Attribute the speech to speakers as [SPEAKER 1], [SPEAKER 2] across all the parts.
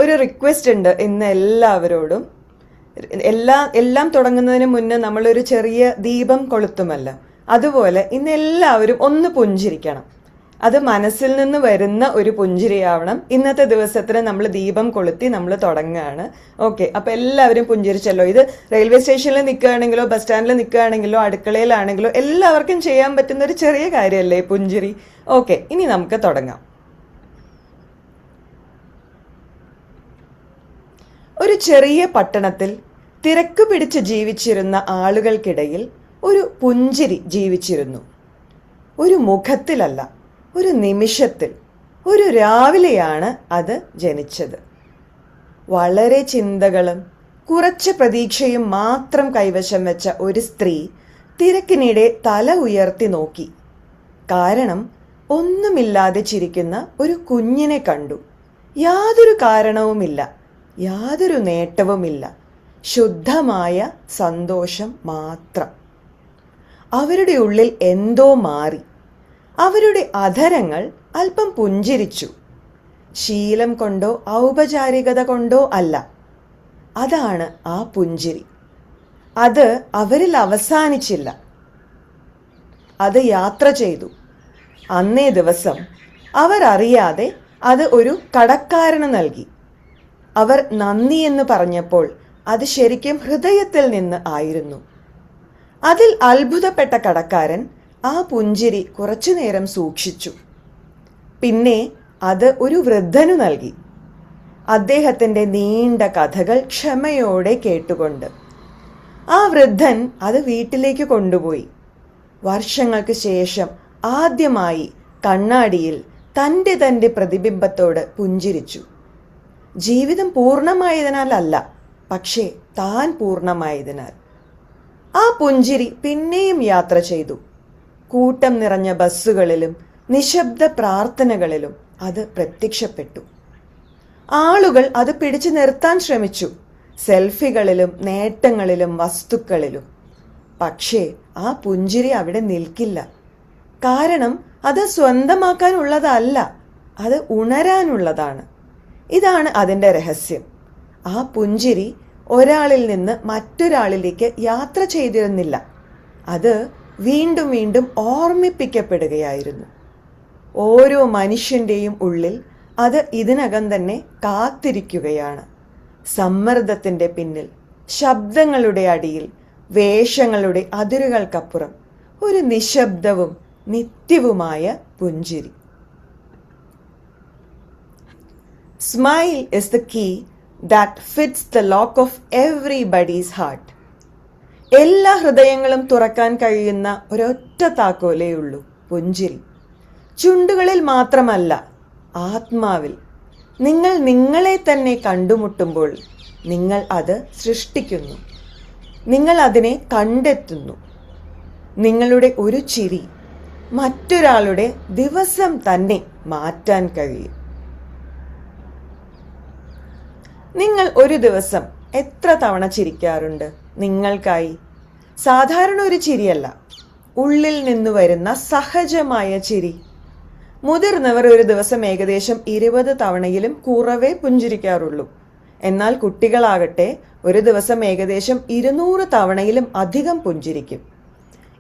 [SPEAKER 1] ഒരു റിക്വസ്റ്റ് ഉണ്ട് ഇന്ന് എല്ലാവരോടും. എല്ലാം തുടങ്ങുന്നതിന് മുന്നേ നമ്മളൊരു ചെറിയ ദീപം കൊളുത്തുമല്ലോ, അതുപോലെ ഇന്ന് എല്ലാവരും ഒന്ന് പുഞ്ചിരിക്കണം. അത് മനസ്സിൽ നിന്ന് വരുന്ന ഒരു പുഞ്ചിരിയാവണം. ഇന്നത്തെ ദിവസത്തിന് നമ്മൾ ദീപം കൊളുത്തി നമ്മൾ തുടങ്ങുകയാണ്. ഓക്കെ, അപ്പം എല്ലാവരും പുഞ്ചിരിച്ചല്ലോ. ഇത് റെയിൽവേ സ്റ്റേഷനിൽ നിൽക്കുകയാണെങ്കിലോ ബസ് സ്റ്റാൻഡിൽ നിൽക്കുകയാണെങ്കിലോ അടുക്കളയിലാണെങ്കിലോ എല്ലാവർക്കും ചെയ്യാൻ പറ്റുന്ന ഒരു ചെറിയ കാര്യമല്ലേ പുഞ്ചിരി. ഓക്കെ, ഇനി നമുക്ക് തുടങ്ങാം. ഒരു ചെറിയ പട്ടണത്തിൽ തിരക്ക് പിടിച്ച് ജീവിച്ചിരുന്ന ആളുകൾക്കിടയിൽ ഒരു പുഞ്ചിരി ജീവിച്ചിരുന്നു. ഒരു മുഖത്തിലല്ല, ഒരു നിമിഷത്തിൽ, ഒരു രാവിലെയാണ് അത് ജനിച്ചത്. വളരെ ചിന്തകളും കുറച്ച് പ്രതീക്ഷയും മാത്രം കൈവശം വെച്ച ഒരു സ്ത്രീ തിരക്കിനിടെ തല ഉയർത്തി നോക്കി. കാരണം ഒന്നുമില്ലാതെ ചിരിക്കുന്ന ഒരു കുഞ്ഞിനെ കണ്ടു. യാതൊരു കാരണവുമില്ല, യാതൊരു നേട്ടവുമില്ല, ശുദ്ധമായ സന്തോഷം മാത്രം. അവരുടെ ഉള്ളിൽ എന്തോ മാറി. അവരുടെ അധരങ്ങൾ അല്പം പുഞ്ചിരിച്ചു. ശീലം കൊണ്ടോ ഔപചാരികത കൊണ്ടോ അല്ല, അതാണ് ആ പുഞ്ചിരി. അത് അവരിൽ അവസാനിച്ചില്ല, അത് യാത്ര ചെയ്തു. അന്നേ ദിവസം അവർ അറിയാതെ അത് ഒരു കടക്കാരന് നൽകി. അവർ നന്ദി എന്ന് പറഞ്ഞപ്പോൾ അത് ശരിക്കും ഹൃദയത്തിൽ നിന്ന് ആയിരുന്നു. അതിൽ അത്ഭുതപ്പെട്ട കടക്കാരൻ ആ പുഞ്ചിരി കുറച്ചു നേരം സൂക്ഷിച്ചു. പിന്നെ അത് ഒരു വൃദ്ധനു നൽകി, അദ്ദേഹത്തിൻ്റെ നീണ്ട കഥകൾ ക്ഷമയോടെ കേട്ടുകൊണ്ട്. ആ വൃദ്ധൻ അത് വീട്ടിലേക്ക് കൊണ്ടുപോയി. വർഷങ്ങൾക്ക് ശേഷം ആദ്യമായി കണ്ണാടിയിൽ തൻ്റെ പ്രതിബിംബത്തോട് പുഞ്ചിരിച്ചു. ജീവിതം പൂർണ്ണമായതിനാലല്ല, പക്ഷേ താൻ പൂർണ്ണമായതിനാൽ. ആ പുഞ്ചിരി പിന്നെയും യാത്ര ചെയ്തു. കൂട്ടം നിറഞ്ഞ ബസ്സുകളിലും നിശബ്ദ പ്രാർത്ഥനകളിലും അത് പ്രത്യക്ഷപ്പെട്ടു. ആളുകൾ അത് പിടിച്ചു നിർത്താൻ ശ്രമിച്ചു, സെൽഫികളിലും നേട്ടങ്ങളിലും വസ്തുക്കളിലും. പക്ഷേ ആ പുഞ്ചിരി അവിടെ നിൽക്കില്ല. കാരണം അത് സ്വന്തമാക്കാനുള്ളതല്ല, അത് ഉണരാനുള്ളതാണ്. ഇതാണ് അതിൻ്റെ രഹസ്യം. ആ പുഞ്ചിരി ഒരാളിൽ നിന്ന് മറ്റൊരാളിലേക്ക് യാത്ര ചെയ്തിരുന്നില്ല, അത് വീണ്ടും വീണ്ടും ഓർമ്മിപ്പിക്കപ്പെടുകയായിരുന്നു. ഓരോ മനുഷ്യൻ്റെയും ഉള്ളിൽ അത് ഇതിനകം തന്നെ കാത്തിരിക്കുകയാണ്. സമ്മർദ്ദത്തിൻ്റെ പിന്നിൽ, ശബ്ദങ്ങളുടെ അടിയിൽ, വേഷങ്ങളുടെ അതിരുകൾക്കപ്പുറം ഒരു നിശബ്ദവും നിത്യവുമായ പുഞ്ചിരി. Smile is the key that fits the lock of everybody's heart. എല്ലാ ഹൃദയങ്ങളും തുറക്കാൻ കഴിയുന്ന ഒരൊറ്റ താക്കോലേ ഉള്ളൂ, പുഞ്ചിരി. ചുണ്ടുകളിൽ മാത്രമല്ല, ആത്മാവിൽ. നിങ്ങൾ നിങ്ങളെ തന്നെ കണ്ടുമുട്ടുമ്പോൾ നിങ്ങൾ അത് സൃഷ്ടിക്കുന്നു, നിങ്ങൾ അതിനെ കണ്ടെത്തുന്നു. നിങ്ങളുടെ ഒരു ചിരി മറ്റൊരാളുടെ ദിവസം തന്നെ മാറ്റാൻ കഴിയും. നിങ്ങൾ ഒരു ദിവസം എത്ര തവണ ചിരിക്കാറുണ്ട് നിങ്ങൾക്കായി? സാധാരണ ഒരു ചിരിയല്ല, ഉള്ളിൽ നിന്ന് വരുന്ന സഹജമായ ചിരി. മുതിർന്നവർ ഒരു ദിവസം ഏകദേശം 20 തവണയിലും കുറവേ പുഞ്ചിരിക്കാറുള്ളൂ. എന്നാൽ കുട്ടികളാകട്ടെ ഒരു ദിവസം ഏകദേശം 200 തവണയിലും അധികം പുഞ്ചിരിക്കും.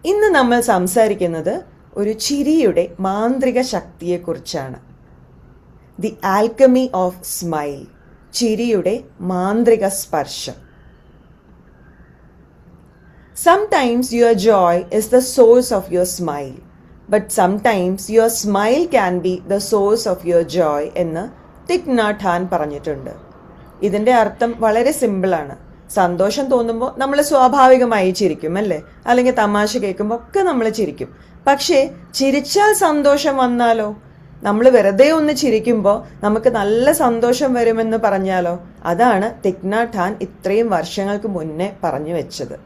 [SPEAKER 1] ഇന്ന് നമ്മൾ സംസാരിക്കുന്നത് ഒരു ചിരിയുടെ മാന്ത്രിക ശക്തിയെക്കുറിച്ചാണ്. ദി ആൽക്കമി ഓഫ് സ്മൈൽ, ചിരിയുടെ മാന്ത്രിക സ്പർശം. Sometimes your joy is the source of your smile, but sometimes your smile can be the source of your joy എന്ന് തിക് നാട്ട് ഹാൻ പറഞ്ഞിട്ടുണ്ട്. ഇതിൻ്റെ അർത്ഥം വളരെ സിമ്പിളാണ്. സന്തോഷം തോന്നുമ്പോൾ നമ്മൾ സ്വാഭാവികമായി ചിരിക്കും അല്ലേ, അല്ലെങ്കിൽ തമാശ കേൾക്കുമ്പോൾ ഒക്കെ നമ്മൾ ചിരിക്കും. പക്ഷേ ചിരിച്ചാൽ സന്തോഷം വന്നാലോ, നമ്മൾ വെറുതെ ഒന്ന് ചിരിക്കുമ്പോൾ നമുക്ക് നല്ല സന്തോഷം വരുമെന്ന് പറഞ്ഞാലോ, അതാണ് തിക് നാട്ട് ഹാൻ ഇത്രയും വർഷങ്ങൾക്ക് മുന്നേ പറഞ്ഞു വെച്ചത്.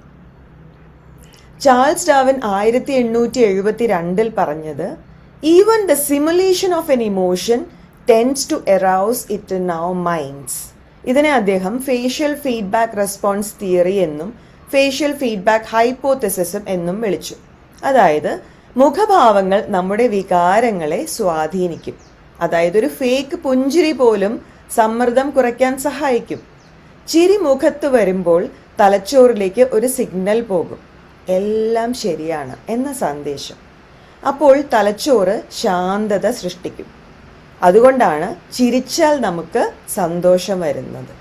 [SPEAKER 1] ചാൾസ് ഡാർവിൻ 1872 പറഞ്ഞത്, even the simulation of an emotion tends to arouse it in our minds. ഇതിനെ അദ്ദേഹം ഫേഷ്യൽ ഫീഡ്ബാക്ക് റെസ്പോൺസ് തിയറി എന്നും ഫേഷ്യൽ ഫീഡ്ബാക്ക് ഹൈപ്പോതെസിസും എന്നും വിളിച്ചു. അതായത് മുഖഭാവങ്ങൾ നമ്മുടെ വികാരങ്ങളെ സ്വാധീനിക്കും. അതായത് ഒരു ഫേക്ക് പുഞ്ചിരി പോലും സമ്മർദ്ദം കുറയ്ക്കാൻ സഹായിക്കും. ചിരി മുഖത്ത് വരുമ്പോൾ തലച്ചോറിലേക്ക് ഒരു സിഗ്നൽ പോകും, എല്ലാം ശരിയാണ് എന്ന സന്ദേശം. അപ്പോൾ തലച്ചോറ് ശാന്തത സൃഷ്ടിക്കും. അതുകൊണ്ടാണ് ചിരിച്ചാൽ നമുക്ക് സന്തോഷം വരുന്നത്.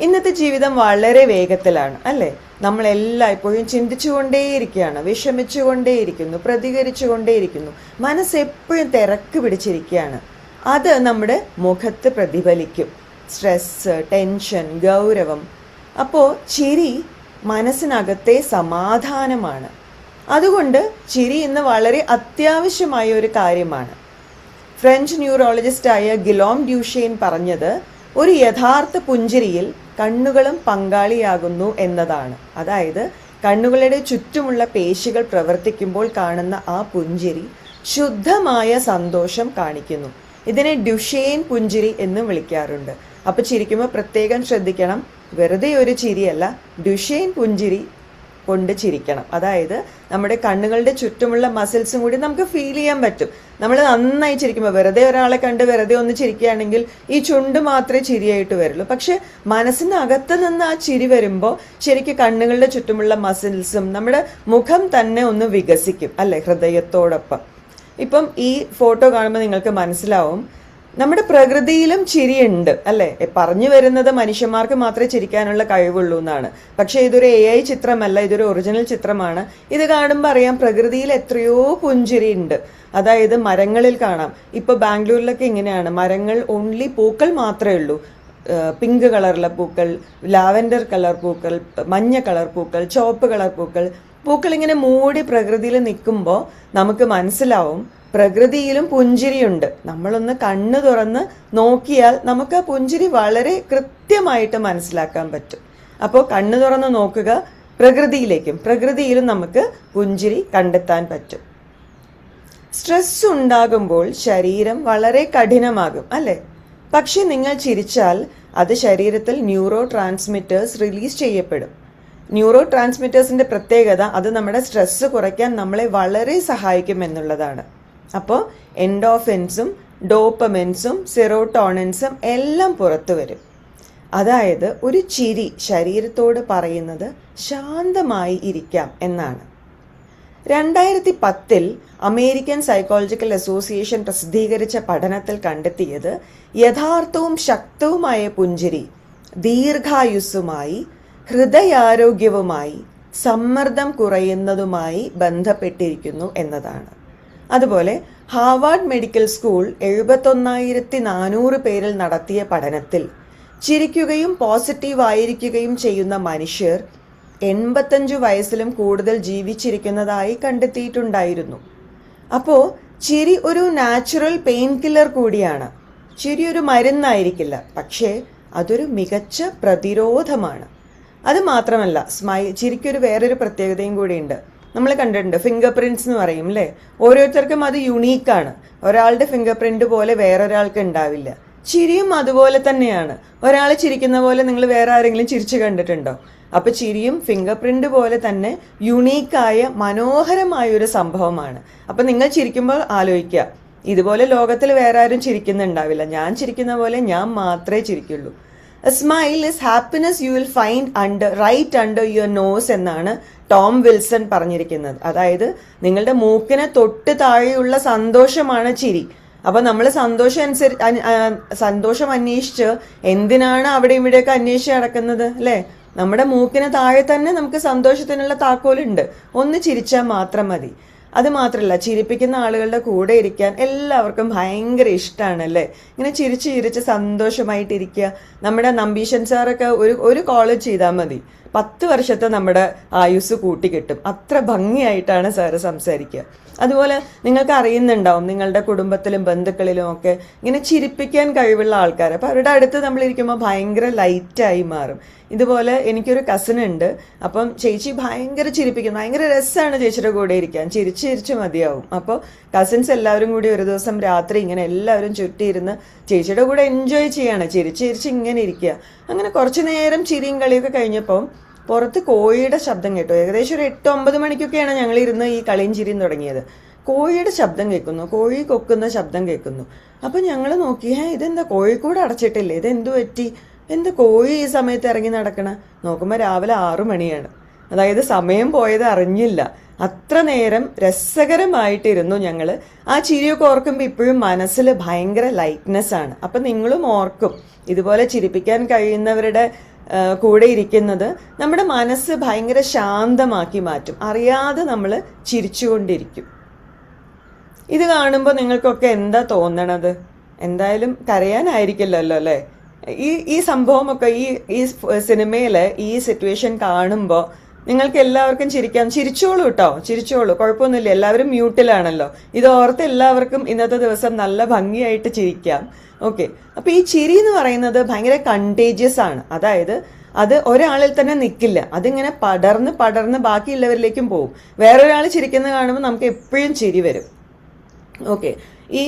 [SPEAKER 1] ഇന്നത്തെ ജീവിതം വളരെ വേഗത്തിലാണ് അല്ലേ? നമ്മൾ എല്ലായ്പ്പോഴും ചിന്തിച്ചുകൊണ്ടേയിരിക്കുകയാണ്, വിഷമിച്ചുകൊണ്ടേയിരിക്കുന്നു, പ്രതികരിച്ചുകൊണ്ടേയിരിക്കുന്നു. മനസ്സെപ്പോഴും തിരക്ക് പിടിച്ചിരിക്കുകയാണ്. അത് നമ്മുടെ മുഖത്ത് പ്രതിഫലിക്കും. സ്ട്രെസ്, ടെൻഷൻ, ഗൗരവം. അപ്പോൾ ചിരി മനസ്സിനകത്തെ സമാധാനമാണ്. അതുകൊണ്ട് ചിരി ഇന്ന് വളരെ അത്യാവശ്യമായ ഒരു കാര്യമാണ്. ഫ്രഞ്ച് ന്യൂറോളജിസ്റ്റായ ഗിലോം ഡ്യൂഷെയ്ൻ പറഞ്ഞത് ഒരു യഥാർത്ഥ പുഞ്ചിരിയിൽ കണ്ണുകളും പങ്കാളിയാകുന്നു എന്നതാണ്. അതായത് കണ്ണുകളുടെ ചുറ്റുമുള്ള പേശികൾ പ്രവർത്തിക്കുമ്പോൾ കാണുന്ന ആ പുഞ്ചിരി ശുദ്ധമായ സന്തോഷം കാണിക്കുന്നു. ഇതിനെ ഡ്യൂഷെയ്ൻ പുഞ്ചിരി എന്നും വിളിക്കാറുണ്ട്. അപ്പോൾ ചിരിക്കുമ്പോൾ പ്രത്യേകം ശ്രദ്ധിക്കണം, വെറുതെ ഒരു ചിരിയല്ല, ഡ്യൂഷെയ്ൻ പുഞ്ചിരി കൊണ്ട് ചിരിക്കണം. അതായത് നമ്മുടെ കണ്ണുകളുടെ ചുറ്റുമുള്ള മസിൽസും കൂടി നമുക്ക് ഫീൽ ചെയ്യാൻ പറ്റും. നമ്മൾ നന്നായി ചിരിക്കുമ്പോൾ, വെറുതെ ഒരാളെ കണ്ട് വെറുതെ ഒന്ന് ചിരിക്കുകയാണെങ്കിൽ ഈ ചുണ്ട് മാത്രമേ ചിരിയായിട്ട് വരുള്ളൂ. പക്ഷെ മനസ്സിനകത്ത് നിന്ന് ആ ചിരി വരുമ്പോൾ ശരിക്കും കണ്ണുകളുടെ ചുറ്റുമുള്ള മസിൽസും നമ്മുടെ മുഖം തന്നെ ഒന്ന് വികസിക്കും അല്ലേ, ഹൃദയത്തോടൊപ്പം. ഇപ്പം ഈ ഫോട്ടോ കാണുമ്പോൾ നിങ്ങൾക്ക് മനസ്സിലാവും നമ്മുടെ പ്രകൃതിയിലും ചിരിയുണ്ട് അല്ലേ. പറഞ്ഞു വരുന്നത് മനുഷ്യന്മാർക്ക് മാത്രമേ ചിരിക്കാനുള്ള കഴിവുള്ളൂ എന്നാണ്. പക്ഷേ ഇതൊരു AI ചിത്രമല്ല, ഇതൊരു ഒറിജിനൽ ചിത്രമാണ്. ഇത് കാണുമ്പോൾ അറിയാം പ്രകൃതിയിൽ എത്രയോ പുഞ്ചിരി ഉണ്ട്. അതായത് മരങ്ങളിൽ കാണാം. ഇപ്പൊ ബാംഗ്ലൂരിലൊക്കെ ഇങ്ങനെയാണ്, മരങ്ങൾ ഓൺലി പൂക്കൾ മാത്രമേ ഉള്ളൂ. പിങ്ക് കളറുള്ള പൂക്കൾ, ലാവൻഡർ കളർ പൂക്കൾ, മഞ്ഞ കളർ പൂക്കൾ, ചുവപ്പ് കളർ പൂക്കൾ. പൂക്കൾ ഇങ്ങനെ മൂടി പ്രകൃതിയിൽ നിൽക്കുമ്പോൾ നമുക്ക് മനസ്സിലാവും പ്രകൃതിയിലും പുഞ്ചിരിയുണ്ട്. നമ്മളൊന്ന് കണ്ണു തുറന്ന് നോക്കിയാൽ നമുക്ക് ആ പുഞ്ചിരി വളരെ കൃത്യമായിട്ട് മനസ്സിലാക്കാൻ പറ്റും. അപ്പോൾ കണ്ണു തുറന്ന് നോക്കുക, പ്രകൃതിയിലും നമുക്ക് പുഞ്ചിരി കണ്ടെത്താൻ പറ്റും. സ്ട്രെസ് ഉണ്ടാകുമ്പോൾ ശരീരം വളരെ കഠിനമാകും അല്ലേ? പക്ഷെ നിങ്ങൾ ചിരിച്ചാൽ അത് ശരീരത്തിൽ ന്യൂറോ ട്രാൻസ്മിറ്റേഴ്സ് റിലീസ് ചെയ്യപ്പെടും. ന്യൂറോ ട്രാൻസ്മിറ്റേഴ്സിന്റെ പ്രത്യേകത അത് നമ്മുടെ സ്ട്രെസ് കുറയ്ക്കാൻ നമ്മളെ വളരെ സഹായിക്കും എന്നുള്ളതാണ്. അപ്പോൾ എൻഡോർഫിൻസും ഡോപ്പമിൻസും സെറോട്ടോണിൻസും എല്ലാം പുറത്തു വരും. അതായത് ഒരു ചിരി ശരീരത്തോട് പറയുന്നത് ശാന്തമായി ഇരിക്കാം എന്നാണ്. 2010 അമേരിക്കൻ സൈക്കോളജിക്കൽ അസോസിയേഷൻ പ്രസിദ്ധീകരിച്ച പഠനത്തിൽ കണ്ടെത്തിയത് യഥാർത്ഥവും ശക്തവുമായ പുഞ്ചിരി ദീർഘായുസ്സുമായി, ഹൃദയാരോഗ്യവുമായി, സമ്മർദ്ദം കുറയുന്നതുമായി ബന്ധപ്പെട്ടിരിക്കുന്നു എന്നതാണ്. അതുപോലെ ഹാർവാർഡ് മെഡിക്കൽ സ്കൂൾ 71,400 പേരിൽ നടത്തിയ പഠനത്തിൽ ചിരിക്കുകയും പോസിറ്റീവായിരിക്കുകയും ചെയ്യുന്ന മനുഷ്യർ 85 വയസ്സിലും കൂടുതൽ ജീവിച്ചിരിക്കുന്നതായി കണ്ടെത്തിയിട്ടുണ്ടായിരുന്നു. അപ്പോൾ ചിരി ഒരു നാച്ചുറൽ പെയിൻ കില്ലർ കൂടിയാണ്. ചിരി ഒരു മരുന്നായിരിക്കില്ല, പക്ഷേ അതൊരു മികച്ച പ്രതിരോധമാണ്. അത് മാത്രമല്ല, ചിരിക്കൊരു വേറൊരു പ്രത്യേകതയും കൂടിയുണ്ട്. നമ്മൾ കണ്ടിട്ടുണ്ട്, ഫിംഗർ പ്രിന്റ്സ് എന്ന് പറയും അല്ലേ. ഓരോരുത്തർക്കും അത് യുണീക്കാണ്. ഒരാളുടെ ഫിംഗർ പ്രിന്റ് പോലെ വേറൊരാൾക്ക് ഉണ്ടാവില്ല. ചിരിയും അതുപോലെ തന്നെയാണ്. ഒരാൾ ചിരിക്കുന്ന പോലെ നിങ്ങൾ വേറെ ആരെങ്കിലും ചിരിച്ചു കണ്ടിട്ടുണ്ടോ? അപ്പൊ ചിരിയും ഫിംഗർ പ്രിന്റ് പോലെ തന്നെ യുണീക്കായ മനോഹരമായ ഒരു സംഭവമാണ്. അപ്പൊ നിങ്ങൾ ചിരിക്കുമ്പോൾ ആലോചിക്കുക, ഇതുപോലെ ലോകത്തിൽ വേറെ ആരും ചിരിക്കുന്നുണ്ടാവില്ല. ഞാൻ ചിരിക്കുന്ന പോലെ ഞാൻ മാത്രമേ ചിരിക്കുള്ളൂ. A smile is happiness you will find right under your nose എന്നാണ് ടോം വിൽസൺ പറഞ്ഞിരിക്കുന്നത്. അതായത് നിങ്ങളുടെ മൂക്കിന് തൊട്ട് താഴെയുള്ള സന്തോഷമാണ് ചിരി. അപ്പൊ നമ്മൾ സന്തോഷം അന്വേഷിച്ച് എന്തിനാണ് അവിടെ ഇവിടെയൊക്കെ അന്വേഷിച്ച് നടക്കുന്നത് അല്ലേ? നമ്മുടെ മൂക്കിന് താഴെ തന്നെ നമുക്ക് സന്തോഷത്തിനുള്ള താക്കോലുണ്ട്. ഒന്ന് ചിരിച്ചാൽ മാത്രം മതി. അത് മാത്രമല്ല, ചിരിപ്പിക്കുന്ന ആളുകളുടെ കൂടെ ഇരിക്കാൻ എല്ലാവർക്കും ഭയങ്കര ഇഷ്ടമാണ് അല്ലേ? ഇങ്ങനെ ചിരിച്ച് സന്തോഷമായിട്ടിരിക്കുക. നമ്മുടെ നമ്പീശൻ സാറൊക്കെ ഒരു കോളേജ് ചെയ്താൽ മതി, 10 വർഷത്തെ നമ്മുടെ ആയുസ് കൂട്ടിക്കിട്ടും. അത്ര ഭംഗിയായിട്ടാണ് സാറ് സംസാരിക്കുക. അതുപോലെ നിങ്ങൾക്ക് അറിയുന്നുണ്ടാവും, നിങ്ങളുടെ കുടുംബത്തിലും ബന്ധുക്കളിലും ഒക്കെ ഇങ്ങനെ ചിരിപ്പിക്കാൻ കഴിവുള്ള ആൾക്കാർ. അപ്പോൾ അവരുടെ അടുത്ത് നമ്മളിരിക്കുമ്പോൾ ഭയങ്കര ലൈറ്റായി മാറും. ഇതുപോലെ എനിക്കൊരു കസിൻ ഉണ്ട്. അപ്പം ചേച്ചി ഭയങ്കര ചിരിപ്പിക്കും, ഭയങ്കര രസമാണ് ചേച്ചിയുടെ കൂടെ ഇരിക്കാൻ, ചിരിച്ച് മതിയാവും. അപ്പോൾ കസിൻസ് എല്ലാവരും കൂടി ഒരു ദിവസം രാത്രി ഇങ്ങനെ എല്ലാവരും ചുറ്റിയിരുന്ന് ചേച്ചിയുടെ കൂടെ എൻജോയ് ചെയ്യാണ്, ചിരിച്ച് ഇങ്ങനെ ഇരിക്കുക. അങ്ങനെ കുറച്ചു നേരം ചിരിയും കളിയൊക്കെ കഴിഞ്ഞപ്പോൾ പുറത്ത് കോഴിയുടെ ശബ്ദം കേട്ടു. ഏകദേശം ഒരു 8-9 മണിക്കൊക്കെയാണ് ഞങ്ങൾ ഇരുന്ന് ഈ കളിയും ചിരിയും തുടങ്ങിയത്. കോഴിയുടെ ശബ്ദം കേൾക്കുന്നു, കോഴി കൊക്കുന്ന ശബ്ദം കേൾക്കുന്നു. അപ്പം ഞങ്ങൾ നോക്കി, ഇതെന്താ കോഴിക്കൂട് അടച്ചിട്ടില്ലേ, ഇതെന്തു പറ്റി, എന്ത് കോഴി ഈ സമയത്ത് ഇറങ്ങി നടക്കണം? നോക്കുമ്പോൾ രാവിലെ 6 മണിയാണ്. അതായത് സമയം പോയത് അറിഞ്ഞില്ല. അത്ര നേരം രസകരമായിട്ടിരുന്നു ഞങ്ങൾ. ആ ചിരിയൊക്കെ ഓർക്കുമ്പോൾ ഇപ്പോഴും മനസ്സിൽ ഭയങ്കര ലൈറ്റ്നെസ് ആണ്. അപ്പം നിങ്ങളും ഓർക്കും, ഇതുപോലെ ചിരിപ്പിക്കാൻ കഴിയുന്നവരുടെ കൂടെ ഇരിക്കുന്നത് നമ്മുടെ മനസ്സ് ഭയങ്കര ശാന്തമാക്കി മാറ്റും. അറിയാതെ നമ്മൾ ചിരിച്ചുകൊണ്ടിരിക്കും. ഇത് കാണുമ്പോൾ നിങ്ങൾക്കൊക്കെ എന്താ തോന്നണത്? എന്തായാലും കരയാനായിരിക്കില്ലല്ലോ അല്ലേ? ഈ സംഭവമൊക്കെ ഈ സിനിമയിലെ ഈ സിറ്റുവേഷൻ കാണുമ്പോൾ നിങ്ങൾക്ക് എല്ലാവർക്കും ചിരിച്ചോളൂ കേട്ടോ, ചിരിച്ചോളൂ, കുഴപ്പമൊന്നുമില്ല. എല്ലാവരും മ്യൂട്ടിലാണല്ലോ. ഇത് ഓർത്ത് എല്ലാവർക്കും ഇന്നത്തെ ദിവസം നല്ല ഭംഗിയായിട്ട് ചിരിക്കാം. ഓക്കെ, അപ്പൊ ഈ ചിരി എന്ന് പറയുന്നത് ഭയങ്കര കണ്ടേജിയസ് ആണ്. അതായത് അത് ഒരാളിൽ തന്നെ നിൽക്കില്ല, അതിങ്ങനെ പടർന്ന് പടർന്ന് ബാക്കിയുള്ളവരിലേക്കും പോകും. വേറൊരാൾ ചിരിക്കുന്നത് കാണുമ്പോൾ നമുക്ക് എപ്പോഴും ചിരി വരും. ഓക്കെ, ഈ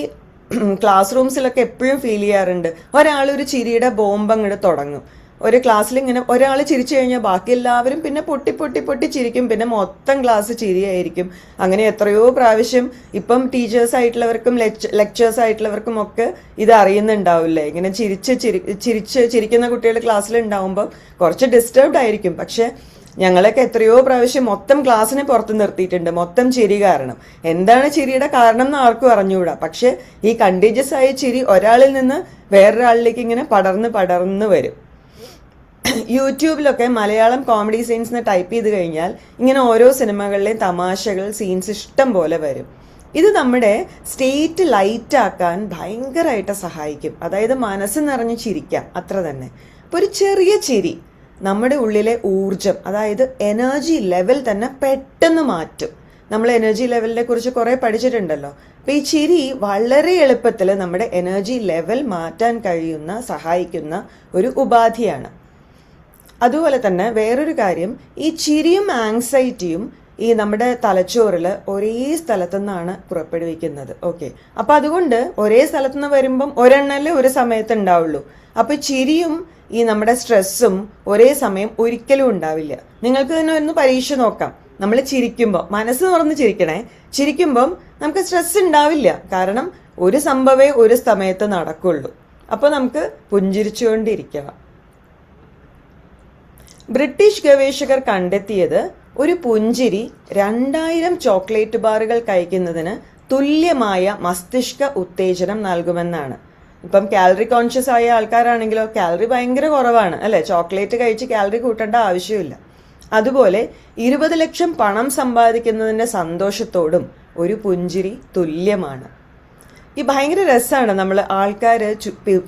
[SPEAKER 1] ക്ലാസ് റൂംസിലൊക്കെ എപ്പോഴും ഫീൽ ചെയ്യാറുണ്ട്, ഒരാളൊരു ചിരിയുടെ ബോംബ് അങ്ങോട്ട് തുടങ്ങും. ഒരു ക്ലാസ്സിൽ ഇങ്ങനെ ഒരാൾ ചിരിച്ചു കഴിഞ്ഞാൽ ബാക്കി എല്ലാവരും പിന്നെ പൊട്ടി പൊട്ടി പൊട്ടി ചിരിക്കും. പിന്നെ മൊത്തം ക്ലാസ് ചിരിയായിരിക്കും. അങ്ങനെ എത്രയോ പ്രാവശ്യം ഇപ്പം ടീച്ചേഴ്സ് ആയിട്ടുള്ളവർക്കും ലെക്ചേഴ്സ് ആയിട്ടുള്ളവർക്കും ഒക്കെ ഇത് അറിയുന്നുണ്ടാവില്ലേ? ഇങ്ങനെ ചിരിക്കുന്ന കുട്ടികൾ ക്ലാസ്സിൽ ഉണ്ടാവുമ്പോൾ കുറച്ച് ഡിസ്റ്റർബ്ഡ് ആയിരിക്കും. പക്ഷെ ഞങ്ങളൊക്കെ എത്രയോ പ്രാവശ്യം മൊത്തം ക്ലാസ്സിനെ പുറത്ത് നിർത്തിയിട്ടുണ്ട്, മൊത്തം ചിരി കാരണം. എന്താണ് ചിരിയുടെ കാരണം എന്ന് ആർക്കും അറിഞ്ഞുകൂടാ. പക്ഷെ ഈ കണ്ടീജിയസ് ആയ ചിരി ഒരാളിൽ നിന്ന് വേറൊരാളിലേക്ക് ഇങ്ങനെ പടർന്ന് വരും. യൂട്യൂബിലൊക്കെ മലയാളം കോമഡി സീൻസ് എന്ന് ടൈപ്പ് ചെയ്ത് കഴിഞ്ഞാൽ ഇങ്ങനെ ഓരോ സിനിമകളിലെയും തമാശകൾ, സീൻസ് ഇഷ്ടം പോലെ വരും. ഇത് നമ്മുടെ സ്റ്റേറ്റ് ലൈറ്റ് ആക്കാൻ ഭയങ്കരമായിട്ട് സഹായിക്കും. അതായത് മനസ്സ് നിറഞ്ഞ് ചിരിക്കാം, അത്ര തന്നെ. ഇപ്പൊ ഒരു ചെറിയ ചിരി നമ്മുടെ ഉള്ളിലെ ഊർജം, അതായത് എനർജി ലെവൽ തന്നെ പെട്ടെന്ന് മാറ്റും. നമ്മൾ എനർജി ലെവലിനെ കുറിച്ച് കുറെ പഠിച്ചിട്ടുണ്ടല്ലോ. അപ്പൊ ഈ ചിരി വളരെ എളുപ്പത്തിൽ നമ്മുടെ എനർജി ലെവൽ മാറ്റാൻ സഹായിക്കുന്ന ഒരു ഉപാധിയാണ്. അതുപോലെ തന്നെ വേറൊരു കാര്യം, ഈ ചിരിയും ആങ്സൈറ്റിയും ഈ നമ്മുടെ തലച്ചോറിൽ ഒരേ സ്ഥലത്തു നിന്നാണ് പുറപ്പെടുവിക്കുന്നത്. ഓക്കെ, അപ്പൊ അതുകൊണ്ട് ഒരേ സ്ഥലത്തു നിന്ന് വരുമ്പം ഒരെണ്ണല്ലേ ഒരു സമയത്ത് ഉണ്ടാവുള്ളൂ. അപ്പൊ ചിരിയും ഈ നമ്മുടെ സ്ട്രെസ്സും ഒരേ സമയം ഒരിക്കലും ഉണ്ടാവില്ല. നിങ്ങൾക്ക് തന്നെ ഒന്ന് പരീക്ഷ നോക്കാം. നമ്മൾ ചിരിക്കുമ്പോൾ മനസ്സ് തുറന്ന് ചിരിക്കണേ. ചിരിക്കുമ്പം നമുക്ക് സ്ട്രെസ് ഉണ്ടാവില്ല. കാരണം ഒരു സംഭവമേ ഒരു സമയത്ത് നടക്കുള്ളൂ. അപ്പൊ നമുക്ക് പുഞ്ചിരിച്ചുകൊണ്ടിരിക്കണം. ബ്രിട്ടീഷ് ഗവേഷകർ കണ്ടെത്തിയത് ഒരു പുഞ്ചിരി 2000 ചോക്ലേറ്റ് ബാറുകൾ കഴിക്കുന്നതിന് തുല്യമായ മസ്തിഷ്ക ഉത്തേജനം നൽകുമെന്നാണ്. ഇപ്പം കാലറി കോൺഷ്യസ് ആയ ആൾക്കാരാണെങ്കിലോ കാലറി ഭയങ്കര കുറവാണ് അല്ലെ, ചോക്ലേറ്റ് കഴിച്ച് കാലറി കൂട്ടേണ്ട ആവശ്യമില്ല. അതുപോലെ 20 ലക്ഷം പണം സമ്പാദിക്കുന്നതിന്റെ സന്തോഷത്തോടും ഒരു പുഞ്ചിരി തുല്യമാണ്. ഈ ഭയങ്കര രസമാണ്. നമ്മൾ ആൾക്കാർ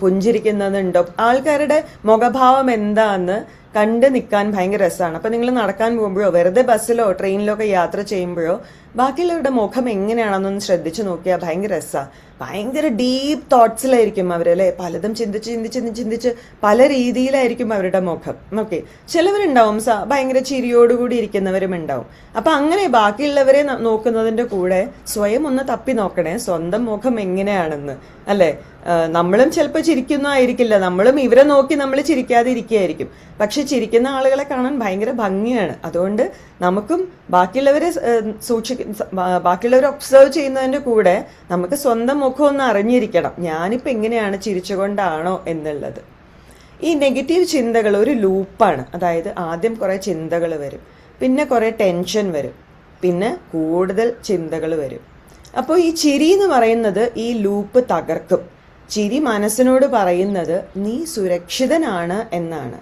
[SPEAKER 1] പുഞ്ചിരിക്കുന്നതുണ്ടോ, ആൾക്കാരുടെ മുഖഭാവം എന്താന്ന് കണ്ട് നിൽക്കാൻ ഭയങ്കര രസമാണ്. അപ്പം നിങ്ങൾ നടക്കാൻ പോകുമ്പോഴോ വെറുതെ ബസ്സിലോ ട്രെയിനിലോ ഒക്കെ യാത്ര ചെയ്യുമ്പോഴോ ബാക്കിയുള്ളവരുടെ മുഖം എങ്ങനെയാണെന്നൊന്ന് ശ്രദ്ധിച്ചു നോക്കിയാൽ ഭയങ്കര രസമാണ്. ഭയങ്കര ഡീപ്പ് തോട്ട്സിലായിരിക്കും അവരല്ലേ, പലതും ചിന്തിച്ച് പല രീതിയിലായിരിക്കും അവരുടെ മുഖം. ഓക്കെ, ചിലവരുണ്ടാവും ഭയങ്കര ചിരിയോടുകൂടി ഇരിക്കുന്നവരും ഉണ്ടാവും. അപ്പൊ അങ്ങനെ ബാക്കിയുള്ളവരെ നോക്കുന്നതിന്റെ കൂടെ സ്വയം ഒന്ന് തപ്പി നോക്കണേ, സ്വന്തം മുഖം എങ്ങനെയാണെന്ന് അല്ലെ. നമ്മളും ചിലപ്പോൾ ചിരിക്കുന്നതായിരിക്കില്ല, നമ്മളും ഇവരെ നോക്കി നമ്മൾ ചിരിക്കാതെ ഇരിക്കുകയായിരിക്കും. പക്ഷെ ചിരിക്കുന്ന ആളുകളെ കാണാൻ ഭയങ്കര ഭംഗിയാണ്. അതുകൊണ്ട് നമുക്കും ബാക്കിയുള്ളവരെ ബാക്കിയുള്ളവരെ ഒബ്സർവ് ചെയ്യുന്നതിന്റെ കൂടെ നമുക്ക് സ്വന്തം മുഖം ഒന്ന് അറിഞ്ഞിരിക്കണം, ഞാനിപ്പോൾ എങ്ങനെയാണ്, ചിരിച്ചുകൊണ്ടാണോ എന്നുള്ളത്. ഈ നെഗറ്റീവ് ചിന്തകൾ ഒരു ലൂപ്പാണ്. അതായത് ആദ്യം കുറെ ചിന്തകൾ വരും, പിന്നെ കുറെ ടെൻഷൻ വരും, പിന്നെ കൂടുതൽ ചിന്തകൾ വരും. അപ്പോൾ ഈ ചിരി എന്ന് പറയുന്നത് ഈ ലൂപ്പ് തകർക്കും. ചിരി മനസ്സിനോട് പറയുന്നത് നീ സുരക്ഷിതനാണ് എന്നാണ്.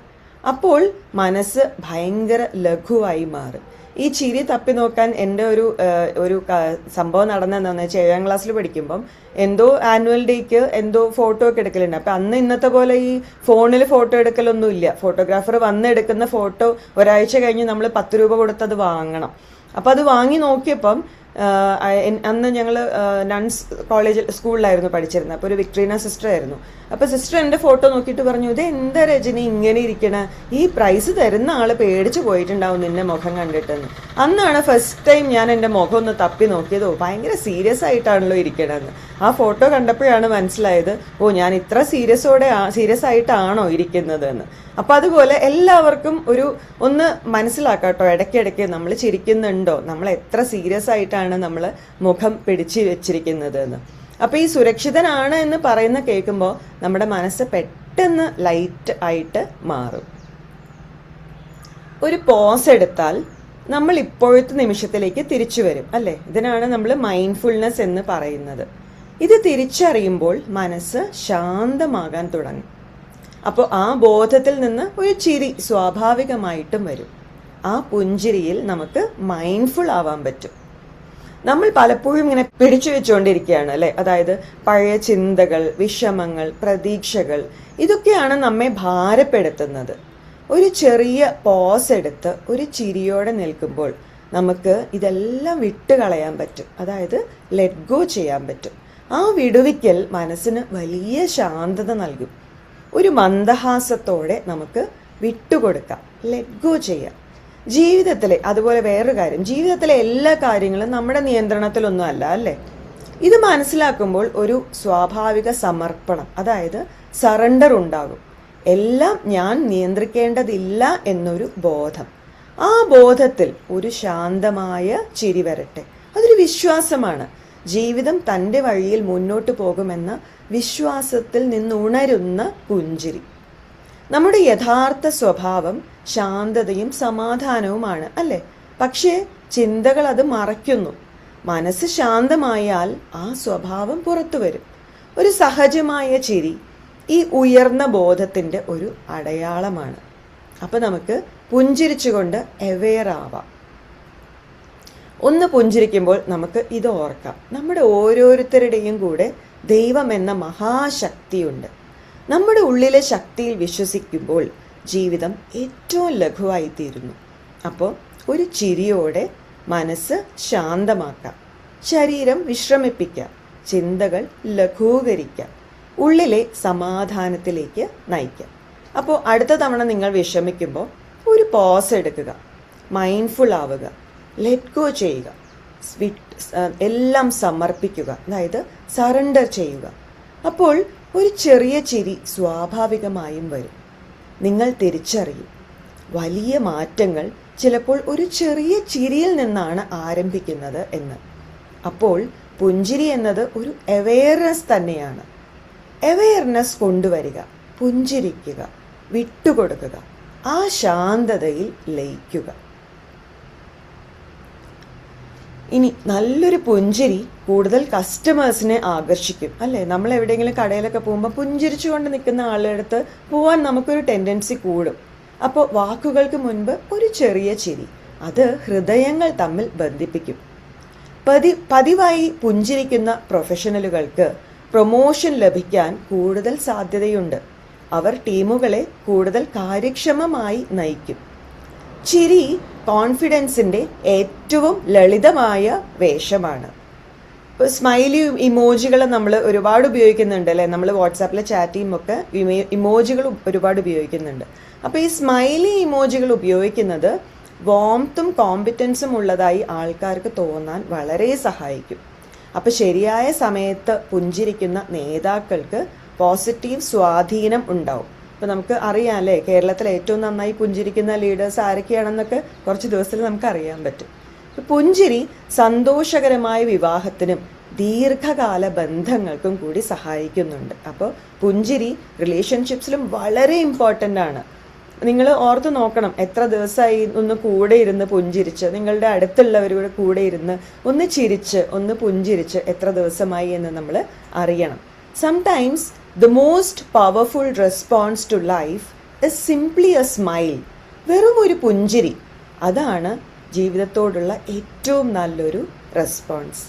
[SPEAKER 1] അപ്പോൾ മനസ്സ് ഭയങ്കര ലഘുവായി മാറും. ഈ ചിരി തപ്പി നോക്കാൻ എൻ്റെ ഒരു സംഭവം നടന്നതെന്ന് വെച്ചാൽ 7ാം ക്ലാസ്സിൽ പഠിക്കുമ്പം എന്തോ ആനുവൽ ഡേക്ക് എന്തോ ഫോട്ടോ ഒക്കെ എടുക്കലുണ്ട്. അപ്പം അന്ന് ഇന്നത്തെ പോലെ ഈ ഫോണിൽ ഫോട്ടോ എടുക്കലൊന്നും ഇല്ല. ഫോട്ടോഗ്രാഫർ വന്ന് എടുക്കുന്ന ഫോട്ടോ ഒരാഴ്ച കഴിഞ്ഞ് നമ്മൾ 10 രൂപ കൊടുത്തത് വാങ്ങണം. അപ്പം അത് വാങ്ങി നോക്കിയപ്പം അന്ന് ഞങ്ങൾ നൺസ് സ്കൂളിലായിരുന്നു പഠിച്ചിരുന്നത്. അപ്പോൾ ഒരു വിക്ടറീന സിസ്റ്റർ ആയിരുന്നു. അപ്പോൾ സിസ്റ്റർ എൻ്റെ ഫോട്ടോ നോക്കിയിട്ട് പറഞ്ഞു, ഇത് എന്താ രജനി ഇങ്ങനെ ഇരിക്കണ, ഈ പ്രൈസ് തരുന്ന ആൾ പേടിച്ച് പോയിട്ടുണ്ടാവും നിന്നെ മുഖം കണ്ടിട്ടെന്ന്. അന്നാണ് ഫസ്റ്റ് ടൈം ഞാൻ എൻ്റെ മുഖം ഒന്ന് തപ്പി നോക്കിയതോ, ഭയങ്കര സീരിയസ് ആയിട്ടാണല്ലോ ഇരിക്കണമെന്ന്. ആ ഫോട്ടോ കണ്ടപ്പോഴാണ് മനസ്സിലായത്, ഓ ഞാൻ ഇത്ര സീരിയസ് ആയിട്ടാണോ ഇരിക്കുന്നത് എന്ന്. അപ്പം അതുപോലെ എല്ലാവർക്കും ഒന്ന് മനസ്സിലാക്കാട്ടോ, ഇടയ്ക്കിടയ്ക്ക് നമ്മൾ ചിരിക്കുന്നുണ്ടോ, നമ്മൾ എത്ര സീരിയസ് ആയിട്ടാണ് നമ്മൾ മുഖം പിടിച്ച് വെച്ചിരിക്കുന്നത് എന്ന്. അപ്പോൾ ഈ സുരക്ഷിതനാണ് എന്ന് പറയുന്ന കേൾക്കുമ്പോൾ നമ്മുടെ മനസ്സ് പെട്ടെന്ന് ലൈറ്റ് ആയിട്ട് മാറും. ഒരു പോസ് എടുത്താൽ നമ്മൾ ഇപ്പോഴത്തെ നിമിഷത്തിലേക്ക് തിരിച്ചു വരും അല്ലേ. ഇതിനാണ് നമ്മൾ മൈൻഡ്ഫുൾനെസ് എന്ന് പറയുന്നത്. ഇത് തിരിച്ചറിയുമ്പോൾ മനസ്സ് ശാന്തമാകാൻ തുടങ്ങും. അപ്പോൾ ആ ബോധത്തിൽ നിന്ന് ഒരു ചിരി സ്വാഭാവികമായിട്ടും വരും. ആ പുഞ്ചിരിയിൽ നമുക്ക് മൈൻഡ്ഫുൾ ആവാൻ പറ്റും. നമ്മൾ പലപ്പോഴും ഇങ്ങനെ പിടിച്ചു വെച്ചുകൊണ്ടിരിക്കുകയാണ് അല്ലേ. അതായത് പഴയ ചിന്തകൾ, വിഷമങ്ങൾ, പ്രതീക്ഷകൾ, ഇതൊക്കെയാണ് നമ്മെ ഭാരപ്പെടുത്തുന്നത്. ഒരു ചെറിയ പോസ് എടുത്ത് ഒരു ചിരിയോടെ നിൽക്കുമ്പോൾ നമുക്ക് ഇതെല്ലാം വിട്ടുകളയാൻ പറ്റും. അതായത് ലെറ്റ് ഗോ ചെയ്യാൻ പറ്റും. ആ വിടുവിക്കൽ മനസ്സിന് വലിയ ശാന്തത നൽകും. ഒരു മന്ദഹാസത്തോടെ നമുക്ക് വിട്ടുകൊടുക്കാം, ലെറ്റ് ഗോ ചെയ്യാം. ജീവിതത്തിലെ അതുപോലെ വേറൊരു കാര്യം, ജീവിതത്തിലെ എല്ലാ കാര്യങ്ങളും നമ്മുടെ നിയന്ത്രണത്തിലൊന്നും അല്ല അല്ലേ. ഇത് മനസ്സിലാക്കുമ്പോൾ ഒരു സ്വാഭാവിക സമർപ്പണം, അതായത് സറണ്ടർ ഉണ്ടാകും. എല്ലാം ഞാൻ നിയന്ത്രിക്കേണ്ടതില്ല എന്നൊരു ബോധം. ആ ബോധത്തിൽ ഒരു ശാന്തമായ ചിരി വരട്ടെ. അതൊരു വിശ്വാസമാണ്. ജീവിതം തൻ്റെ വഴിയിൽ മുന്നോട്ട് പോകുമെന്ന വിശ്വാസത്തിൽ നിന്നുണരുന്ന പുഞ്ചിരി. നമ്മുടെ യഥാർത്ഥ സ്വഭാവം ശാന്തതയും സമാധാനവുമാണ് അല്ലേ. പക്ഷേ ചിന്തകൾ അത് മറയ്ക്കുന്നു. മനസ്സ് ശാന്തമായാൽ ആ സ്വഭാവം പുറത്തു വരും. ഒരു സഹജമായ ചിരി ഈ ഉയർന്ന ബോധത്തിൻ്റെ ഒരു അടയാളമാണ്. അപ്പം നമുക്ക് പുഞ്ചിരിച്ചുകൊണ്ട് അവെയർ ആവാം. ഒന്ന് പുഞ്ചിരിക്കുമ്പോൾ നമുക്ക് ഇത് ഓർക്കാം, നമ്മുടെ ഓരോരുത്തരുടെയും കൂടെ ദൈവം എന്ന മഹാശക്തിയുണ്ട്. നമ്മുടെ ഉള്ളിലെ ശക്തിയിൽ വിശ്വസിക്കുമ്പോൾ ജീവിതം ഏറ്റവും ലഘുവായിത്തീരുന്നു. അപ്പോൾ ഒരു ചിരിയോടെ മനസ്സ് ശാന്തമാക്കാം, ശരീരം വിശ്രമിപ്പിക്കാം, ചിന്തകൾ ലഘൂകരിക്കാം, ഉള്ളിലെ സമാധാനത്തിലേക്ക് നയിക്കാം. അപ്പോൾ അടുത്ത തവണ നിങ്ങൾ വിഷമിക്കുമ്പോൾ ഒരു പോസ് എടുക്കുക, മൈൻഡ്ഫുൾ ആവുക, ലെറ്റ് ഗോ ചെയ്യുക, എല്ലാം സമർപ്പിക്കുക, അതായത് സറണ്ടർ ചെയ്യുക. അപ്പോൾ ഒരു ചെറിയ ചിരി സ്വാഭാവികമായും വരും. നിങ്ങൾ തിരിച്ചറിയും, വലിയ മാറ്റങ്ങൾ ചിലപ്പോൾ ഒരു ചെറിയ ചിരിയിൽ നിന്നാണ് ആരംഭിക്കുന്നത് എന്ന്. അപ്പോൾ പുഞ്ചിരി എന്നത് ഒരു അവെയർനെസ് തന്നെയാണ്. അവെയർനെസ് കൊണ്ടുവരിക, പുഞ്ചിരിക്കുക, വിട്ടുകൊടുക്കുക, ആ ശാന്തതയിൽ ലയിക്കുക. ഇനി നല്ലൊരു പുഞ്ചിരി കൂടുതൽ കസ്റ്റമേഴ്സിനെ ആകർഷിക്കും അല്ലേ. നമ്മൾ എവിടെയെങ്കിലും കടയിലൊക്കെ പോകുമ്പോൾ പുഞ്ചിരിച്ചുകൊണ്ട് നിൽക്കുന്ന ആളുടെ അടുത്ത് പോകാൻ നമുക്കൊരു ടെൻഡൻസി കൂടും. അപ്പോൾ വാക്കുകൾക്ക് മുൻപ് ഒരു ചെറിയ ചിരി, അത് ഹൃദയങ്ങൾ തമ്മിൽ ബന്ധിപ്പിക്കും. പതിവായി പുഞ്ചിരിക്കുന്ന പ്രൊഫഷണലുകൾക്ക് പ്രൊമോഷൻ ലഭിക്കാൻ കൂടുതൽ സാധ്യതയുണ്ട്. അവർ ടീമുകളെ കൂടുതൽ കാര്യക്ഷമമായി നയിക്കും. ചിരി കോൺഫിഡൻസിൻ്റെ ഏറ്റവും ലളിതമായ വേഷമാണ്. ഇപ്പോൾ സ്മൈലി ഇമോജികൾ നമ്മൾ ഒരുപാട് ഉപയോഗിക്കുന്നുണ്ട് അല്ലേ. നമ്മൾ വാട്സാപ്പിൽ ചാറ്റ് ചെയ്യുമൊക്കെ ഇമോജികൾ ഒരുപാട് ഉപയോഗിക്കുന്നുണ്ട്. അപ്പോൾ ഈ സ്മൈലി ഇമോജികൾ ഉപയോഗിക്കുന്നത് വാംത്തും കോമ്പിറ്റൻസും ഉള്ളതായി ആൾക്കാർക്ക് തോന്നാൻ വളരെ സഹായിക്കും. അപ്പോൾ ശരിയായ സമയത്ത് പുഞ്ചിരിക്കുന്ന നേതാക്കൾക്ക് പോസിറ്റീവ് സ്വാധീനം ഉണ്ടാവും. ഇപ്പോൾ നമുക്ക് അറിയാം അല്ലേ, കേരളത്തിൽ ഏറ്റവും നന്നായി പുഞ്ചിരിക്കുന്ന ലീഡേഴ്സ് ആരൊക്കെയാണെന്നൊക്കെ കുറച്ച് ദിവസത്തിൽ നമുക്ക് അറിയാൻ പറ്റും. പുഞ്ചിരി സന്തോഷകരമായ വിവാഹത്തിനും ദീർഘകാല ബന്ധങ്ങൾക്കും കൂടി സഹായിക്കുന്നുണ്ട്. അപ്പോൾ പുഞ്ചിരി റിലേഷൻഷിപ്സിലും വളരെ ഇമ്പോർട്ടൻ്റ് ആണ്. നിങ്ങൾ ഓർത്ത് നോക്കണം, എത്ര ദിവസമായി ഒന്ന് കൂടെ ഇരുന്ന് പുഞ്ചിരിച്ച്, നിങ്ങളുടെ അടുത്തുള്ളവരുടെ കൂടെ ഇരുന്ന് ഒന്ന് ചിരിച്ച് ഒന്ന് പുഞ്ചിരിച്ച് എത്ര ദിവസമായി എന്ന് നമ്മൾ അറിയണം. Sometimes the most powerful response to life is simply a smile. വെറും ഒരു പുഞ്ചിരി, അതാണ് ജീവിതത്തോടുള്ള ഏറ്റവും നല്ലൊരു റെസ്പോൺസ്.